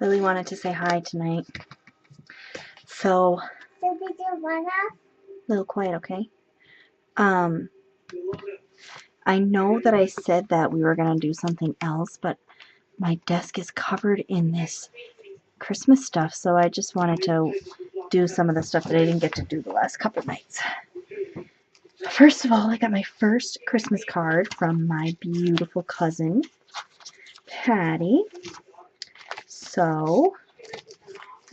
Lily wanted to say hi tonight. So, So did you wanna? a little quiet, okay? I know that I said that we were going to do something else, but my desk is covered in this Christmas stuff, so I just wanted to do some of the stuff that I didn't get to do the last couple nights. First of all, I got my first Christmas card from my beautiful cousin, Patty. So,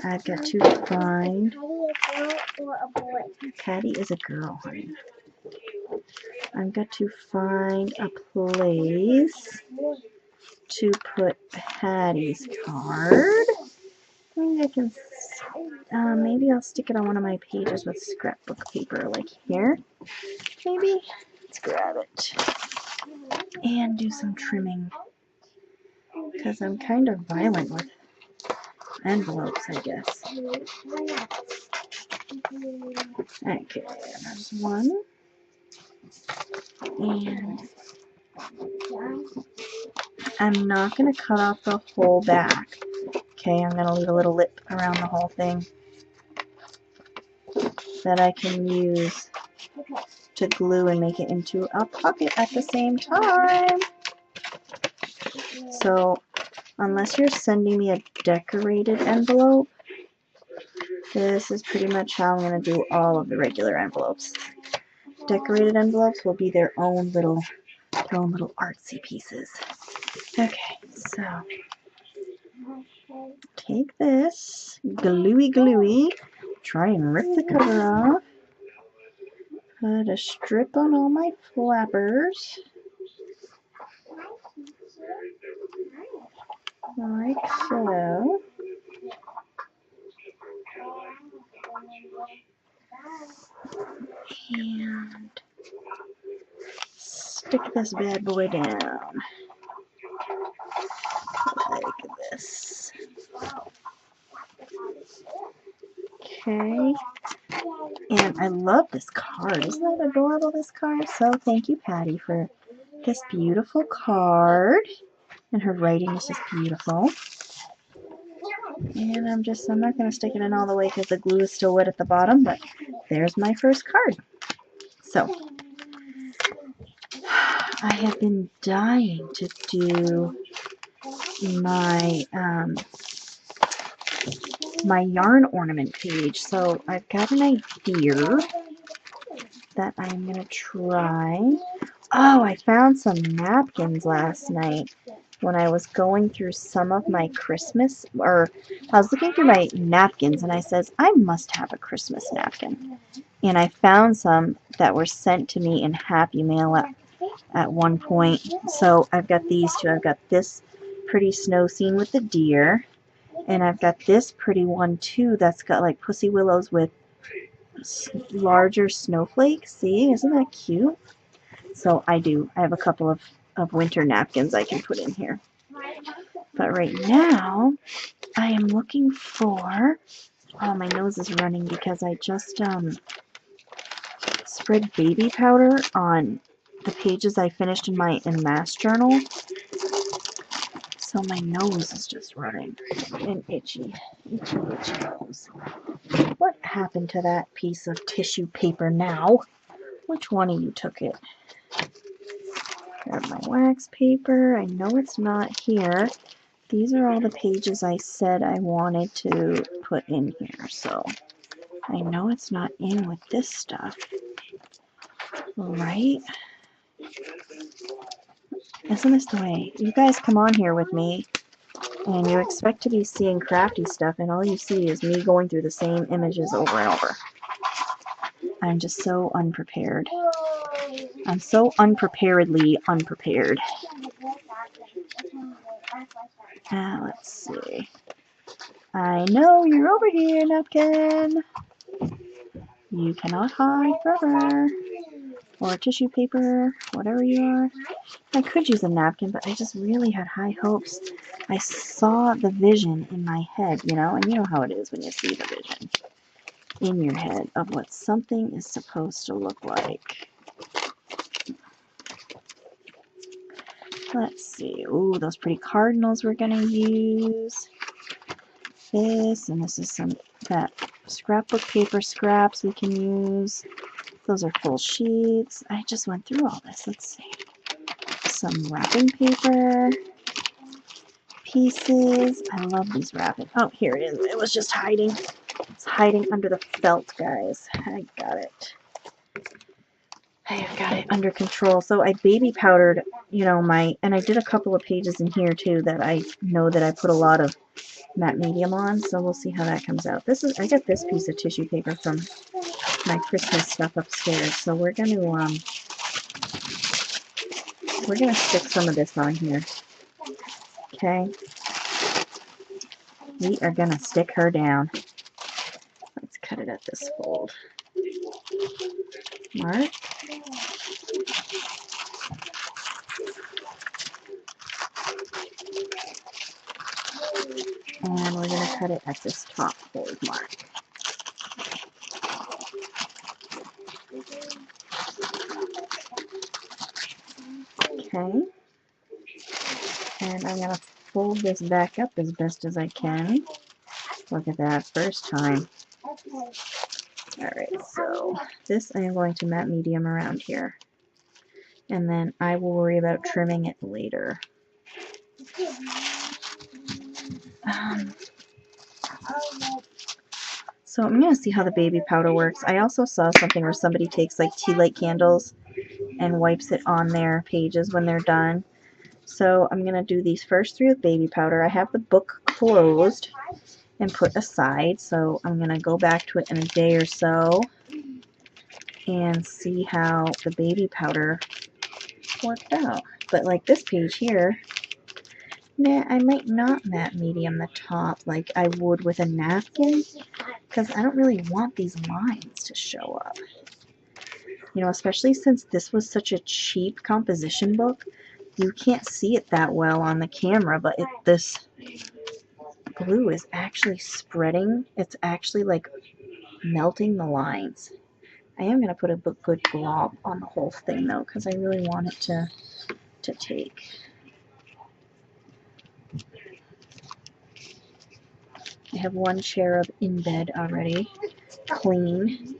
I've got to find... Patty is a girl, honey. I've got to find a place to put Patty's card. Maybe I can... maybe I'll stick it on one of my pages with scrapbook paper, like here. Maybe. Let's grab it. And do some trimming. Because I'm kind of violent with envelopes, I guess. Okay, there's one. And I'm not going to cut off the whole back. Okay, I'm going to leave a little lip around the whole thing that I can use to glue and make it into a pocket at the same time. So, unless you're sending me a decorated envelope, this is pretty much how I'm going to do all of the regular envelopes. Decorated envelopes will be their own little artsy pieces. Okay, so take this, gluey, try and rip the cover off, put a strip on all my flappers, like so. And stick this bad boy down. Like this. Okay. And I love this card. Isn't that adorable, this card? So thank you, Patty, for this beautiful card. And her writing is just beautiful. And I'm not going to stick it in all the way because the glue is still wet at the bottom, but there's my first card. So, I have been dying to do my my yarn ornament page. So, I've got an idea that I'm going to try. Oh, I found some napkins last night when I was going through some of my Christmas, or I was looking through my napkins and I says, I must have a Christmas napkin. And I found some that were sent to me in Happy Mail at one point. So I've got these two. I've got this pretty snow scene with the deer, and I've got this pretty one too that's got like pussy willows with larger snowflakes. See, isn't that cute? So I have a couple of winter napkins I can put in here. But right now, I am looking for... Oh, my nose is running because I just spread baby powder on the pages I finished in math journal. So my nose is just running. An itchy nose. What happened to that piece of tissue paper now? Which one of you took it? Grab my wax paper. I know it's not here. These are all the pages I said I wanted to put in here, so I know it's not in with this stuff. Right? Isn't this the way? You guys come on here with me, and you expect to be seeing crafty stuff, and all you see is me going through the same images over and over. I'm just so unprepared. I'm so unpreparedly unprepared. Let's see. I know you're over here, napkin. You cannot hide forever. Or tissue paper, whatever you are. I could use a napkin, but I just really had high hopes. I saw the vision in my head, you know, and you know how it is when you see the vision in your head of what something is supposed to look like. Let's see. Ooh, those pretty cardinals we're going to use. this, and this is some that scrapbook paper scraps we can use. Those are full sheets. I just went through all this. Let's see. Some wrapping paper pieces. I love these wrapping. Oh, here it is. It was just hiding. It's hiding under the felt, guys. I got it. I've got it under control. So I baby powdered, you know, and I did a couple of pages in here too that I know that I put a lot of matte medium on, so we'll see how that comes out. I got this piece of tissue paper from my Christmas stuff upstairs, so we're gonna stick some of this on here. Okay, we are gonna stick her down. Let's cut it at this fold. Mark. And we're going to cut it at this top fold mark. Okay. And I'm going to fold this back up as best as I can. Look at that, first time. Alright, so this I am going to matte medium around here. And then I will worry about trimming it later. So I'm going to see how the baby powder works. I also saw something where somebody takes like tea light candles and wipes it on their pages when they're done. So I'm going to do these first three with baby powder. I have the book closed and put aside, so I'm going to go back to it in a day or so and see how the baby powder worked out. But like this page here, nah, I might not matte medium the top like I would with a napkin, because I don't really want these lines to show up. You know, especially since this was such a cheap composition book, you can't see it that well on the camera, but this glue is actually spreading. It's actually like melting the lines. I am going to put a good glob on the whole thing though, because I really want it to take. I have one cherub in bed already, clean,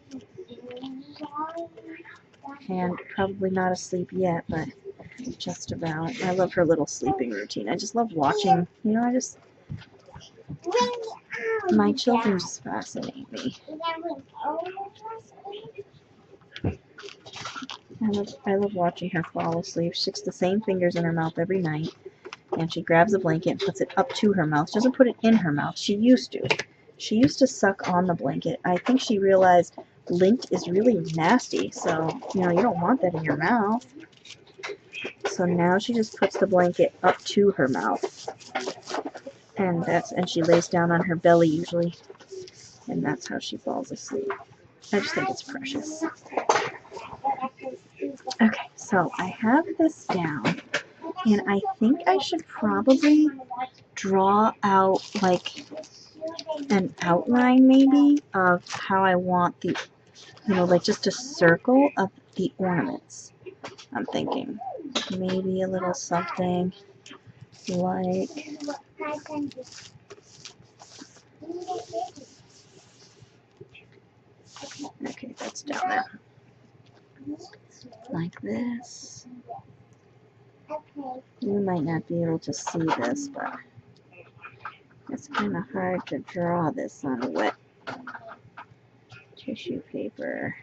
and probably not asleep yet, but just about. I love her little sleeping routine. I just love watching, you know, my children just fascinate me. I love watching her fall asleep. She sticks the same fingers in her mouth every night, and she grabs a blanket and puts it up to her mouth. She doesn't put it in her mouth. She used to. She used to suck on the blanket. I think she realized lint is really nasty, so, you know, you don't want that in your mouth. So now she just puts the blanket up to her mouth, and she lays down on her belly usually, and that's how she falls asleep. I just think it's precious. Okay, so I have this down, and I think I should probably draw out like an outline maybe of how I want the, you know, like just a circle of the ornaments. I'm thinking maybe a little something like, okay, that's down there, like this. You might not be able to see this, but it's kind of hard to draw this on wet tissue paper.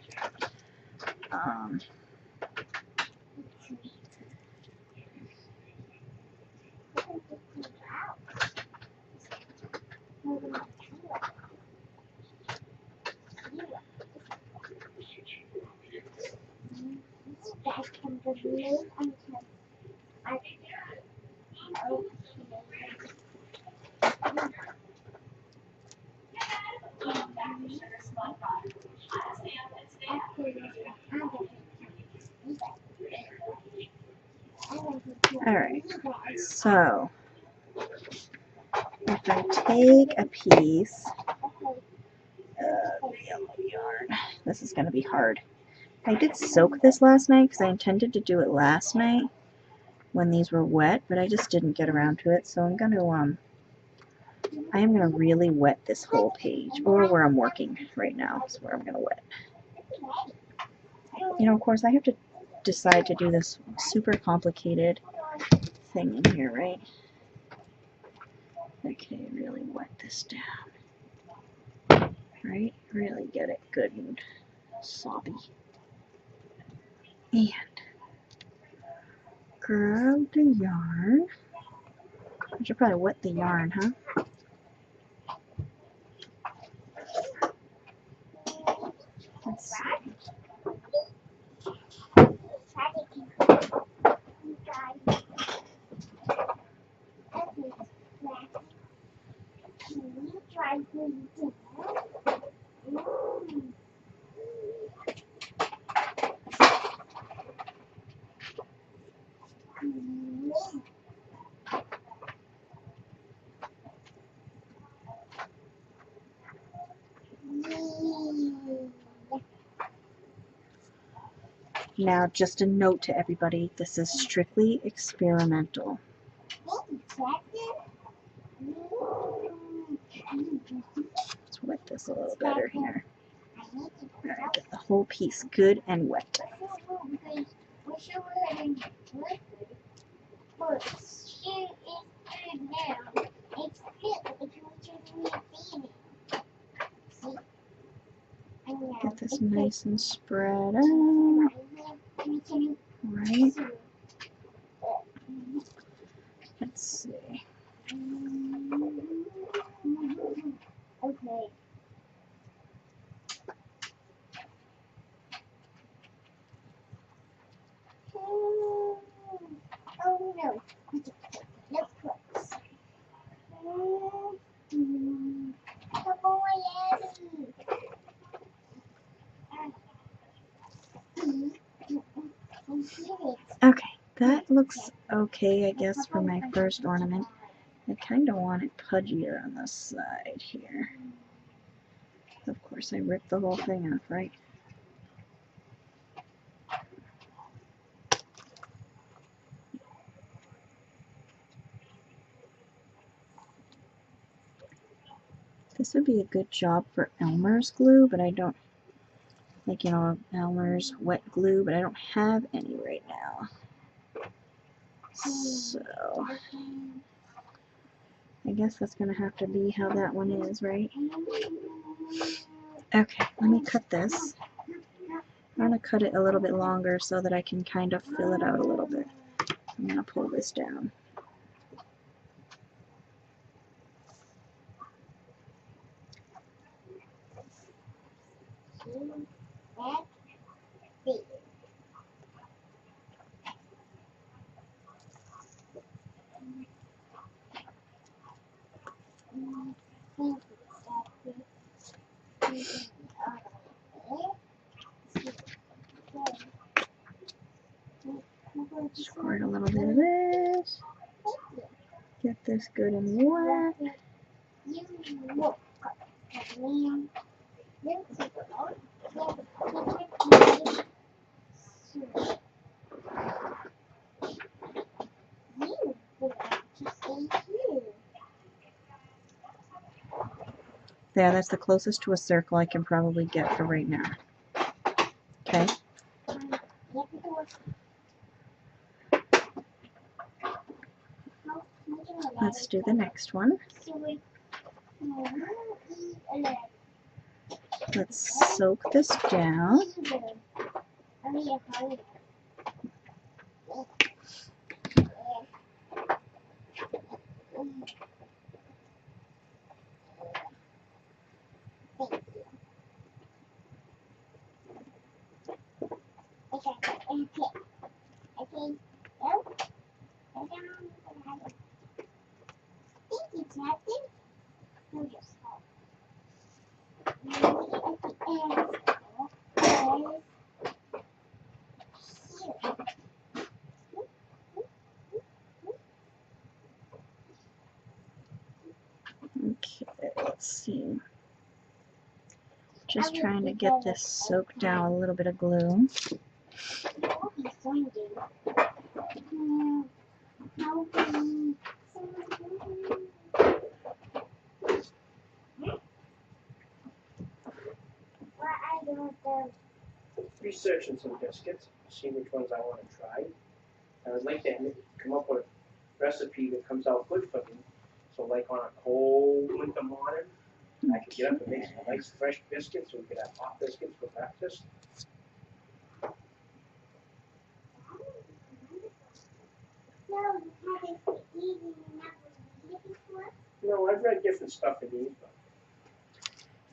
Alright, so if I take a piece of yellow yarn, this is going to be hard. I did soak this last night because I intended to do it last night when these were wet, but I just didn't get around to it, so I'm going to I am going to really wet this whole page, or where I'm working right now is where I'm going to wet. You know, of course, I have to decide to do this super complicated thing in here, right? Okay, really wet this down, right? Really get it good and sloppy. And grab the yarn. I should probably wet the yarn, huh? Let's see. Now, just a note to everybody, this is strictly experimental. Let's wet this a little better here. Alright, get the whole piece good and wet. Get this nice and spread out. Right. Let's see. Okay. Oh no. Let's close. Come on, Abby. Okay, that looks okay, I guess, for my first ornament. I kind of want it pudgier on the side here. Of course, I ripped the whole thing off, right? This would be a good job for Elmer's glue, but I don't, like, you know, Elmer's wet glue, but I don't have any right now. So, I guess that's going to have to be how that one is, right? Okay, let me cut this. I'm going to cut it a little bit longer so that I can kind of fill it out a little bit. I'm going to pull this down. Squirt a little bit of this. Get this good and wet. There, that's the closest to a circle I can probably get for right now. Okay. Let's do the next one. Let's soak this down. Okay, let's see. Just trying to get this soaked down with a little bit of glue. researching some biscuits, see which ones I want to try. I would like to come up with a recipe that comes out good for me. So like on a cold winter morning, I could get up and make some nice fresh biscuits, so we could have hot biscuits for breakfast. No, I've read different stuff in these, but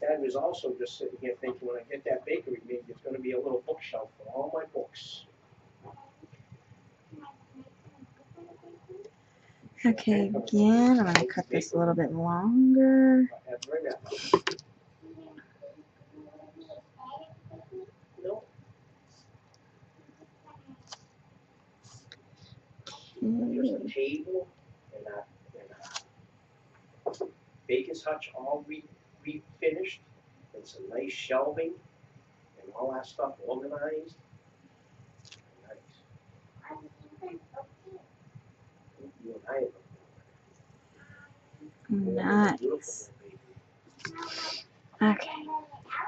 Dad was also just sitting here thinking, when I get that bakery, maybe it's going to be a little bookshelf for all my books. Okay, again, I'm going to cut this a little bit longer. No. Just a table and a baker's hutch all refinished, and some nice shelving and all that stuff organized. Nice. You and I have Nice. Okay,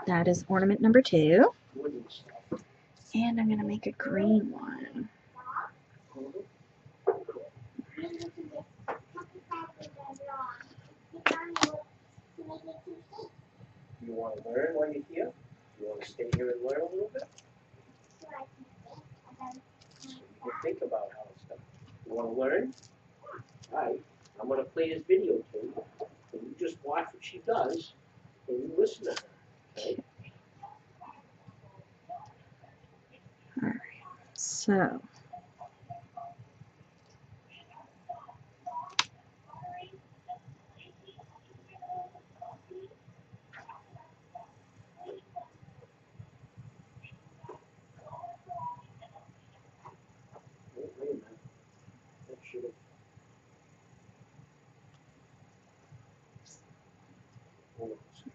that is ornament number 2. wooden stuff. And I'm going to make a green one. You want to learn while you're here? You want to stay here and learn a little bit? So you can think about how it's done. You want to learn? Alright, I'm going to play this video to you. And you just watch what she does, and you listen to her. Okay? Alright, so Wait a minute. That should have. Hold on a second.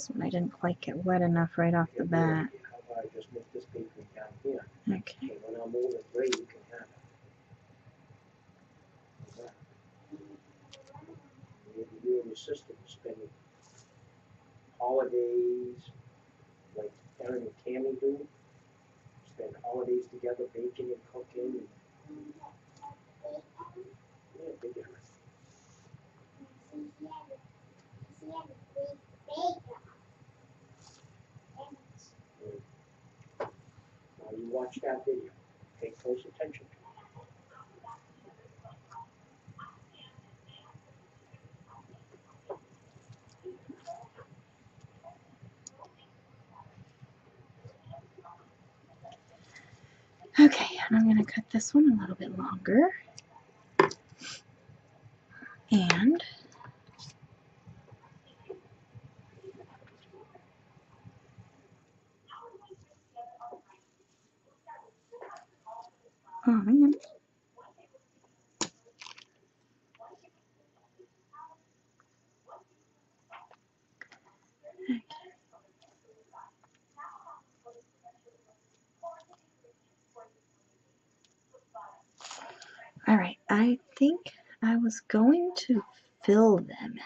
this one I didn't quite get wet enough right off the bat. How about I just make this bakery down here? Okay. And when I'm over gray, you can have it. How's that? Maybe you and your sister will spend holidays like Darren and Tammy do. Spend holidays together baking and cooking. And, yeah, big Aaron. Now you watch that video. Pay close attention to it. Okay, and I'm going to cut this one a little bit longer. And oh man. Alright, I think I was going to fill them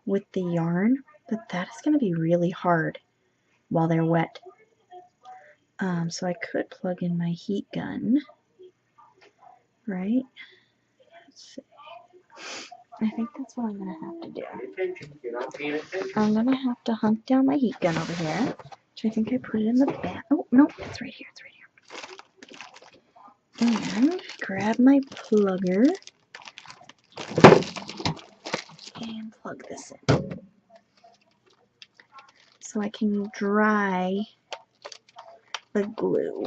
with the yarn, but that is going to be really hard while they're wet. So I could plug in my heat gun, right? Let's see. I think that's what I'm going to have to do. Pay attention. You're not paying attention. I'm going to have to hunt down my heat gun over here, which I think I put it in the back. Oh, no, it's right here. It's right here. And grab my plugger and plug this in so I can dry the glue.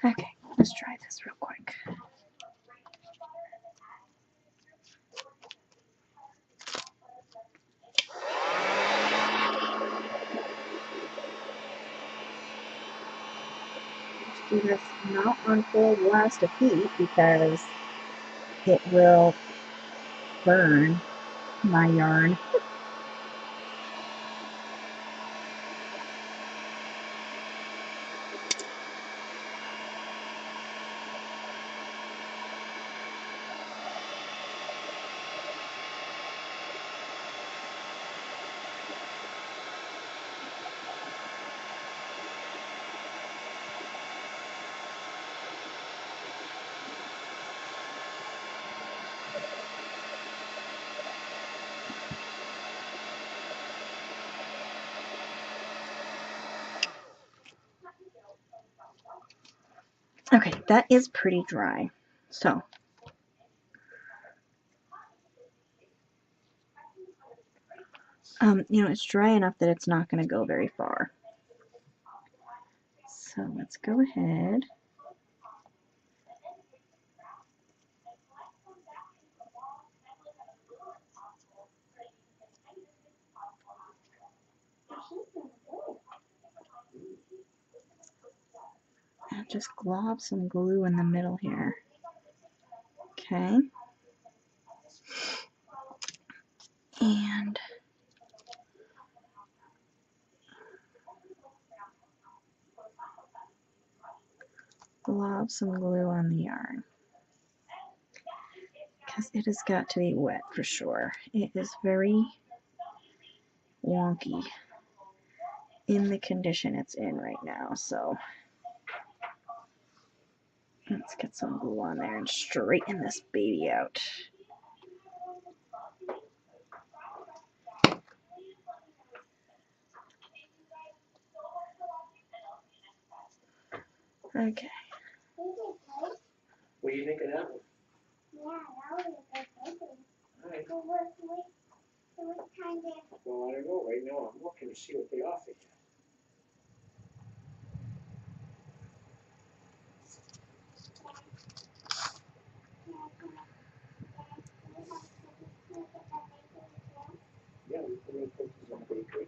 Okay, let's try this real quick. do this not on full blast of heat because it will burn my yarn. Okay, that is pretty dry. So, it's dry enough that it's not going to go very far. So let's go ahead. And just glob some glue in the middle here. Okay. And glob some glue on the yarn. Because it has got to be wet for sure. It is very wonky in the condition it's in right now. So let's get some glue on there and straighten this baby out. Okay. What do you think of that one? Yeah, that was a good one. Alright. But what kind of... Well, I don't know. Right now I'm looking to see what they offer you. Yeah, we put in cookies on bakery.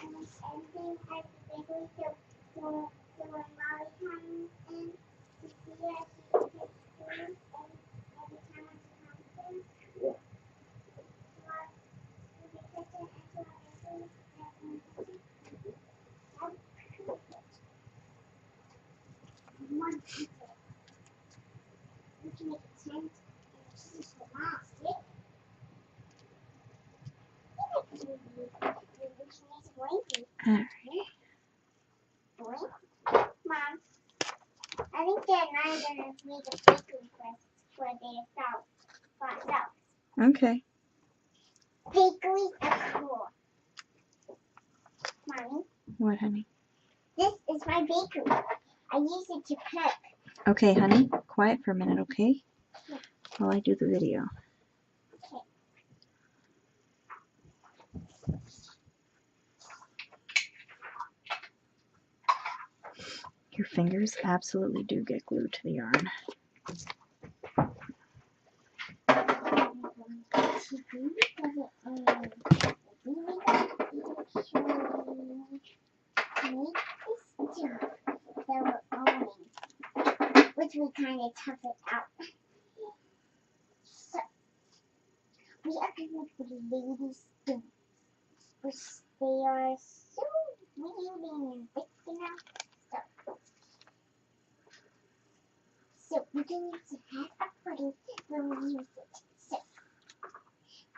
Everything has the bakery, so when Molly comes in to see us, she can take food every time when she comes in. Sure. One pizza. We can make a tent and cheese for plastic. We can make some wavy. Alright. Mom, I think Dad and I are going to make a bakery for ourselves. Okay. Bakeries are cool. Mommy, What, honey? this is my bakery. I use it to cook. Okay, honey. Quiet for a minute, okay? While I do the video. Okay. Your fingers absolutely do get glued to the yarn. Which we kind of tough it out. So, we are going to make the ladies do, which they are so weaving and thick now. So we're going to have a party where we use it. So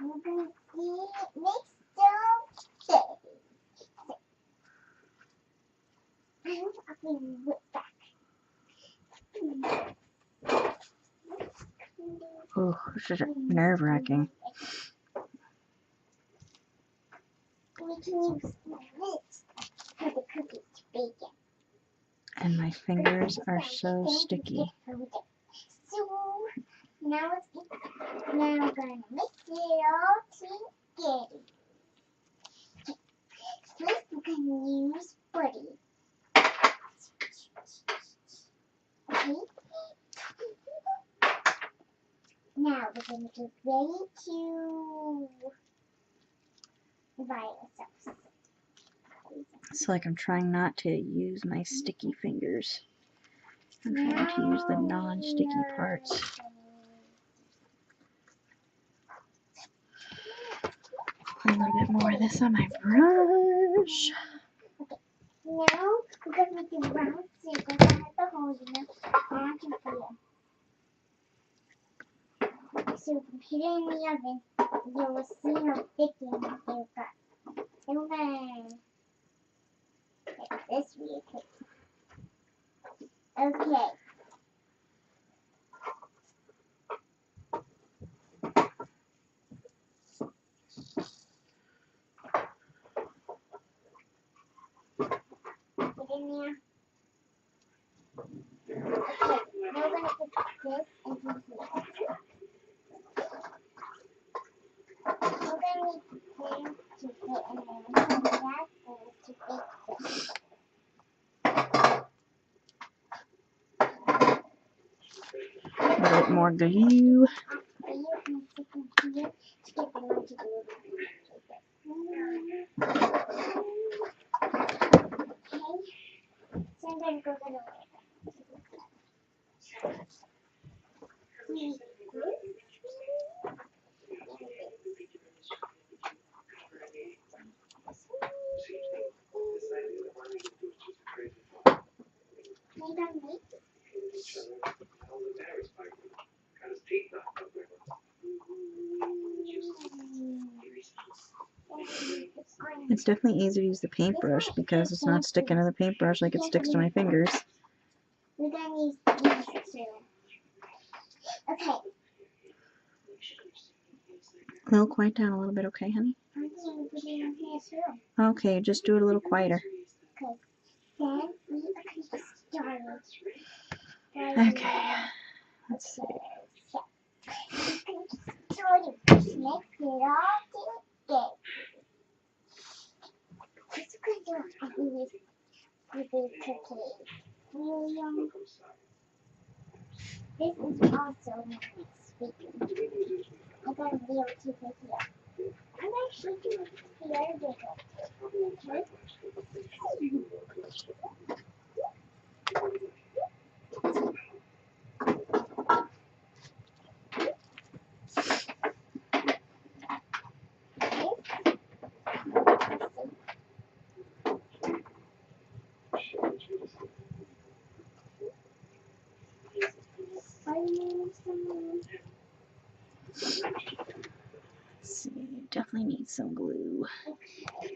we're going to see it next Thursday. So I'll be right back. Oh, this is nerve-wracking. We can use this for the cookies to bake it. And my fingers are so sticky. So now we're gonna mix it all together. First we're gonna use butter. Okay. Now we're gonna get ready to divide ourselves. It's like I'm trying not to use my sticky fingers. I'm trying to use the non-sticky parts. Put a little bit more of this on my brush. Now we're going to make the round circle that has the holes in it. I want to put it. So we can put it in the oven. You will see how thick it got. Then we're going to get this really quick. Okay. Put it in there. Okay, now we're going to put this into here. We're going to need pan to fit in there. And that goes to bake this. A little bit more glue. Are you going to stick in here to get the one to glue? Okay. So I'm going to go the other way. It's definitely easier to use the paintbrush because it's not sticking to the paintbrush like it sticks to my fingers. We're going to use these too. Okay. It'll quiet down a little bit, okay, honey? I'm going to put it in here too. Okay, just do it a little quieter. Because then we are going to start. Okay, let's see. Mix it all together. This is going to do with the cookie. This is also nice speaking. I got a video to take here. I'm actually doing the other video. Okay? Let's see, definitely need some glue. Okay.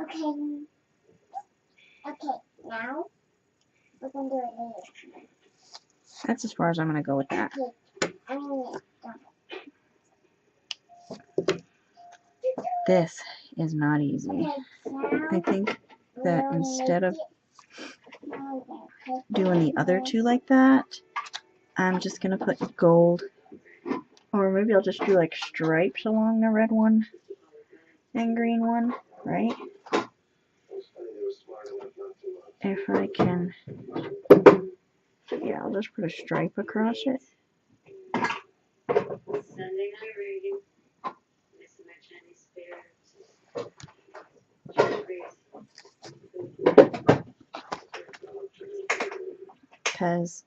Okay. Okay, now we're going to do it later. That's as far as I'm going to go with that. Okay, I'm going to This is not easy. Okay, now I think that we're instead of now we're going to take doing the other two like that, I'm just going to put gold, or maybe I'll just do like stripes along the red one and green one, right? If I can, yeah, I'll just put a stripe across it. Sunday night reading. Missing my Chinese spirits. because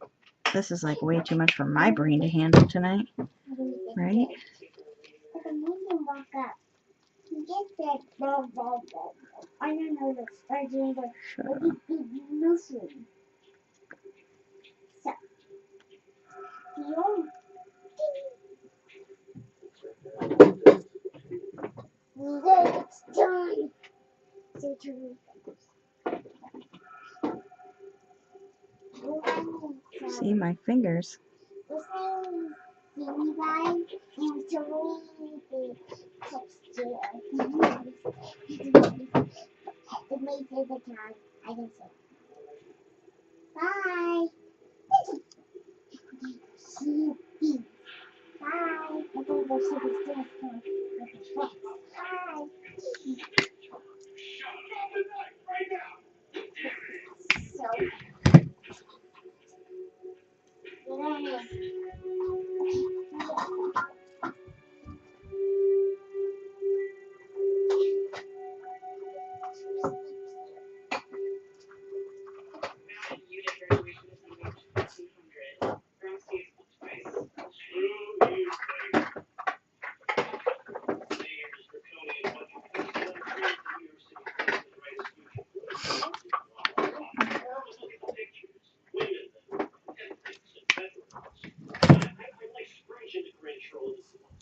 this is like way too much for my brain to handle tonight, right? But the moon walk up. He gets that blah blah blah. I don't know the starting the Shut big up. mushroom. So the old it's done. So to See my fingers. this name is Baby Bye, and it's a really big texture. It makes it the time. I can say bye. Sheepy. Bye. I think the sheep is still bye. So, then Unit graduation is number 200. Frosty is twice. Mayor's draconian budget cuts will encourage the New York City transit rights future. Horrible looking pictures, women, and things in bedrooms. I like scrooge into Grinch roll as well.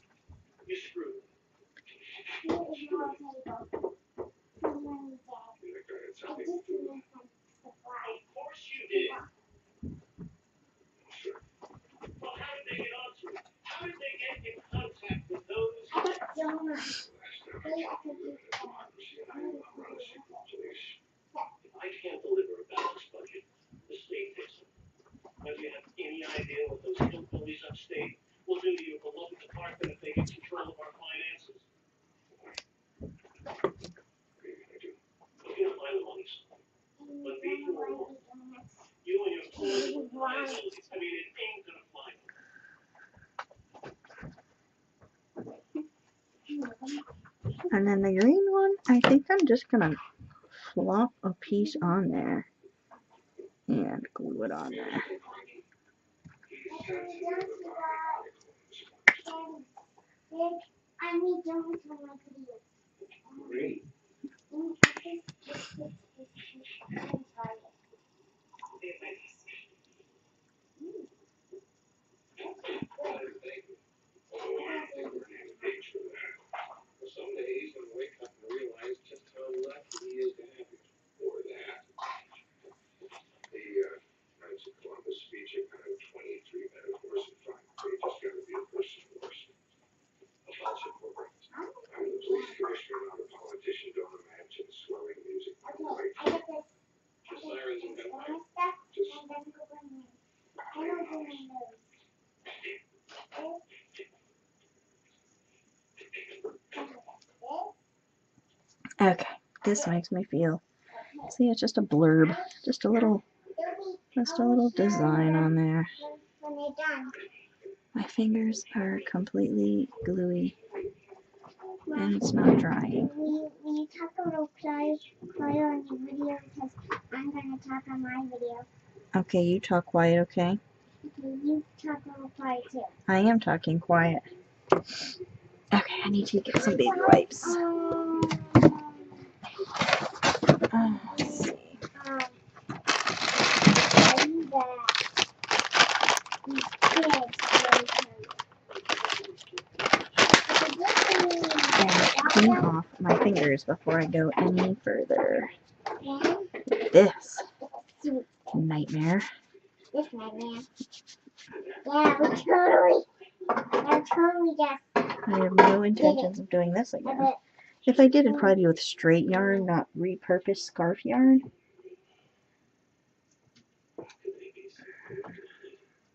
You screw. here is your table. Someone dead. I just need some supplies. Of course you did. Well, how did they get onto it? How did they get in contact with those? I got donuts. They I could use If I can't deliver a balanced budget, the state takes it. But do you have any idea what those hillbillies upstate will do to your beloved department if they get control of our finances? Look, you don't mind the money, but be forewarned. You and your political liabilities. I mean, it ain't gonna fly. And then the green one, I think I'm just gonna flop a piece on there and glue it on there. I need donuts for my video. Great. Some days when I wake up and realize just how lucky he is to have you. Or that. The Knights of Columbus speech in kind of 23-minute horse and 5 pages gotta be a person horse. A bunch of programs. I'm the police commissioner, not a politician. Don't imagine swelling music. I got this. The sirens and gunfire. Stuff Just and then go in there. I don't do my nose. Okay, this makes me feel. See, it's just a blurb, just a little design on there. When they're done. My fingers are completely gluey, and it's not drying. Will you talk a little quieter on your video because I'm going to talk on my video. Okay, you talk quiet, okay? Okay, you talk a little quiet too. I am talking quiet. Okay, I need to get some baby wipes. Let's see. And clean off my fingers before I go any further. This nightmare. This nightmare. Yeah, we totally just. I have no intentions of doing this again. If I did, it'd probably be with straight yarn, not repurposed scarf yarn.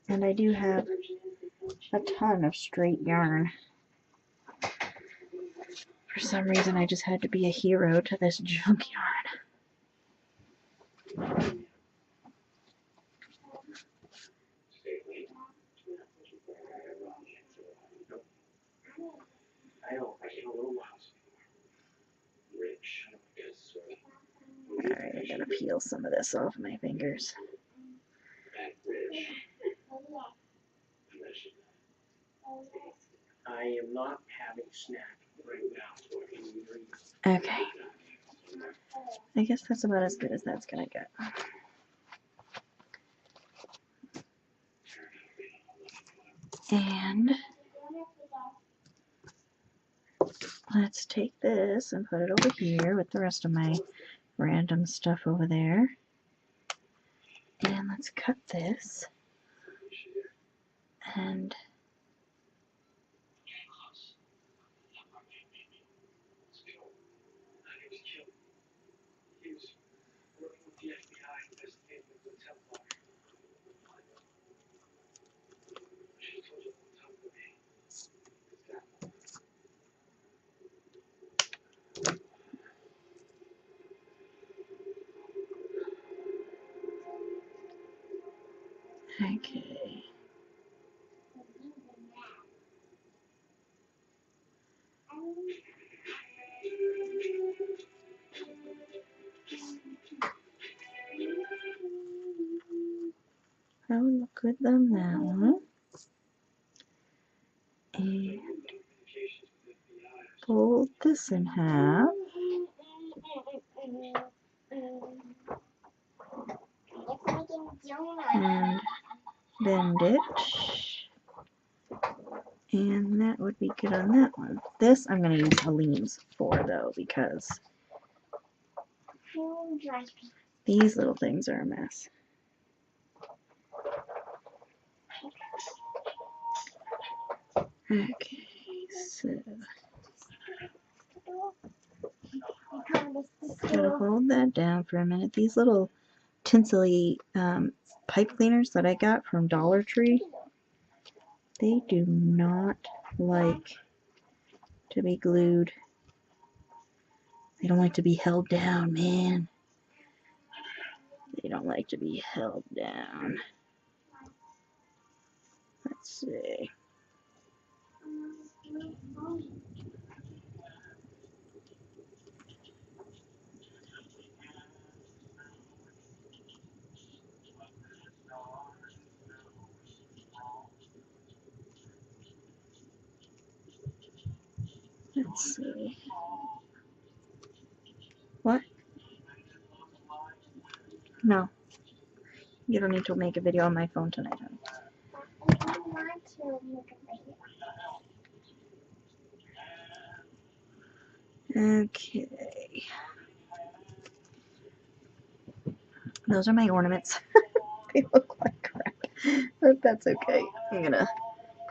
And I do have a ton of straight yarn. For some reason, I just had to be a hero to this junk yarn. I get a little lost. Rich. Alright, I gotta peel some of this off my fingers. I am not having snack right now. Okay. I guess that's about as good as that's gonna get. And let's take this and put it over here with the rest of my random stuff over there. And let's cut this. And okay. That would look good on that one. And fold this in half. And bend it. And that would be good on that one. This I'm going to use Aleene's for though, because these little things are a mess. Okay, so gotta hold that down for a minute. These little tinsely pipe cleaners that I got from Dollar Tree, they do not like to be glued. They don't like to be held down, man. They don't like to be held down. Let's see. Let's see. What? No. You don't need to make a video on my phone tonight, honey. I don't want to make a video. Okay. Those are my ornaments. They look like crap, but that's okay. I'm gonna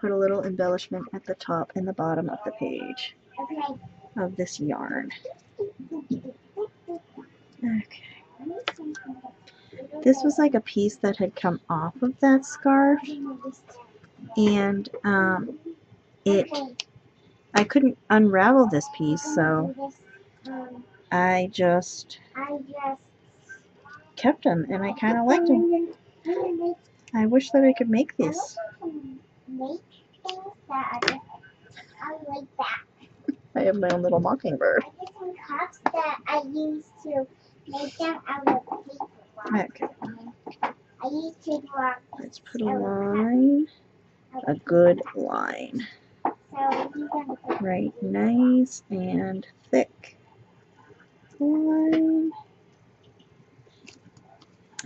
put a little embellishment at the top and the bottom of the page of this yarn. Okay. This was like a piece that had come off of that scarf, and I couldn't unravel this piece, so I just kept them, and I kind of liked them. I wish that I could make this. I have my own little mockingbird. I get some cups that I use to make them out of paper. Okay. I use paper rock. Let's put a line, a good line. Right, nice and thick line.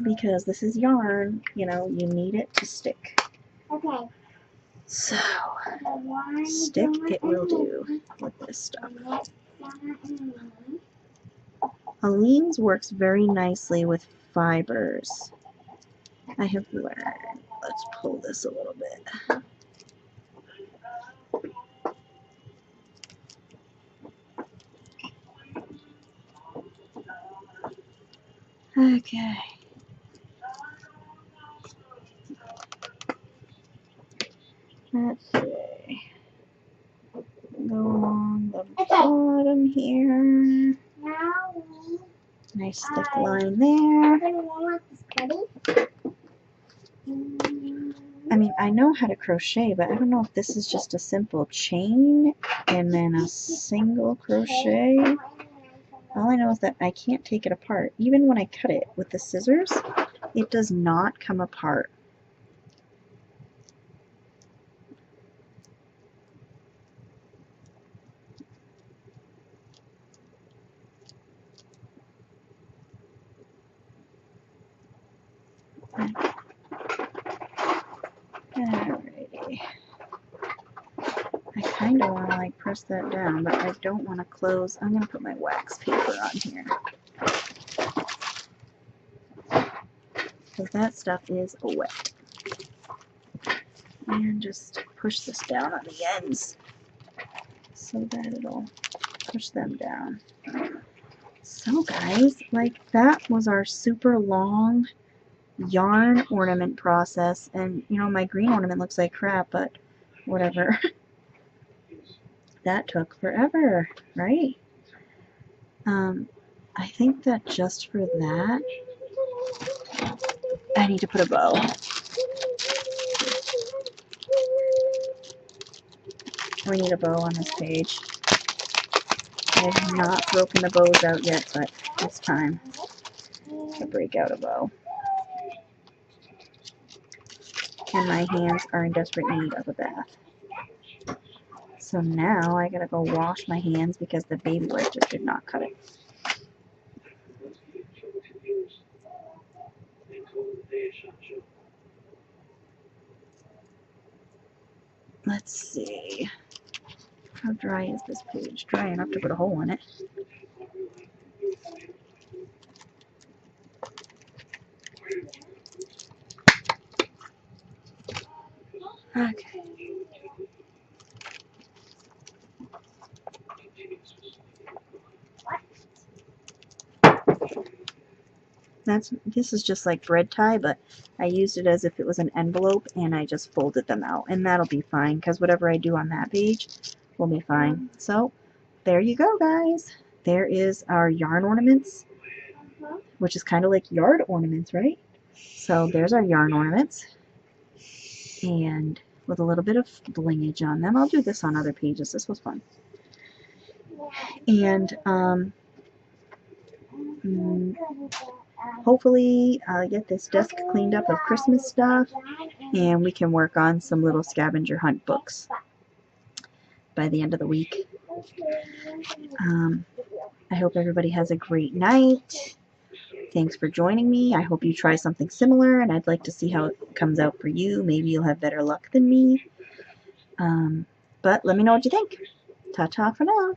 Because this is yarn, you know, you need it to stick. Okay. So, stick it will do with this stuff. Aleene's works very nicely with fibers. I have learned. Let's pull this a little bit. Okay. Let's see. Go along the bottom here. Nice thick line there. I mean, I know how to crochet, but I don't know if this is just a simple chain and then a single crochet. All I know is that I can't take it apart. Even when I cut it with the scissors, it does not come apart. Alrighty. I kind of want to like press that down, but I don't want to close. I'm going to put my wax paper on here. Because that stuff is wet. And just push this down on the ends so that it'll push them down. So guys, like that was our super long yarn ornament process, and you know my green ornament looks like crap, but whatever. That took forever, right? I think that just for that I need to put a bow. We need a bow on this page. I have not broken the bows out yet, but it's time to break out a bow. And my hands are in desperate need of a bath. So now I gotta go wash my hands because the baby wipe just did not cut it. Let's see. How dry is this page? Dry enough to put a hole in it. Okay. This is just like bread tie, but I used it as if it was an envelope, and I just folded them out, and that'll be fine because whatever I do on that page will be fine. So there you go, guys. There is our yarn ornaments, which is kind of like yard ornaments, right? So there's our yarn ornaments, and with a little bit of blingage on them. I'll do this on other pages. This was fun. And hopefully I'll get this desk cleaned up of Christmas stuff, and we can work on some little scavenger hunt books by the end of the week. I hope everybody has a great night. Thanks for joining me. I hope you try something similar, and I'd like to see how it comes out for you. Maybe you'll have better luck than me. But let me know what you think. Ta-ta for now.